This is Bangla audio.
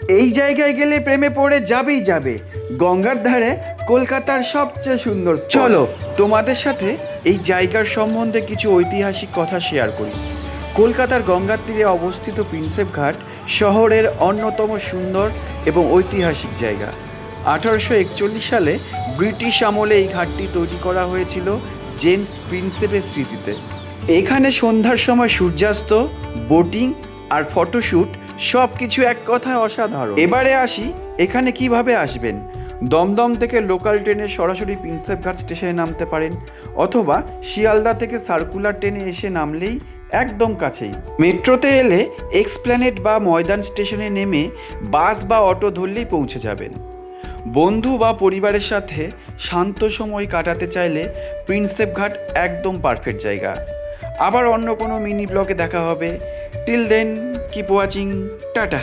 এই জায়গায় গেলে প্রেমে পড়ে যাবেই যাবে। গঙ্গার ধারে কলকাতার সবচেয়ে সুন্দর spot। চলো তোমাদের সাথে এই জায়গার সম্বন্ধে কিছু ঐতিহাসিক কথা শেয়ার করি। কলকাতার গঙ্গার তীরে অবস্থিত প্রিন্সেপ ঘাট শহরের অন্যতম সুন্দর এবং ঐতিহাসিক জায়গা। 1841 সালে ব্রিটিশ আমলে এই ঘাটটি তৈরি করা হয়েছিল জেমস প্রিন্সেপের স্মৃতিতে। এখানে সন্ধ্যার সময় সূর্যাস্ত, বোটিং আর ফটোশ্যুট সব কিছু এক কথায় অসাধারণ। এবারে আসি এখানে কিভাবে আসবেন। দমদম থেকে লোকাল ট্রেনে সরাসরি প্রিন্সেপ ঘাট স্টেশনে নামতে পারেন, অথবা শিয়ালদা থেকে সার্কুলার ট্রেনে এসে নামলেই একদম কাছেই। মেট্রোতে এলে এক্সপ্ল্যানেড বা ময়দান স্টেশনে নেমে বাস বা অটো ধরলেই পৌঁছে যাবেন। বন্ধু বা পরিবারের সাথে শান্ত সময় কাটাতে চাইলে প্রিন্সেপ ঘাট একদম পারফেক্ট জায়গা। আবার অন্য কোনো মিনি ব্লগে দেখা হবে। Till then keep watching, tata.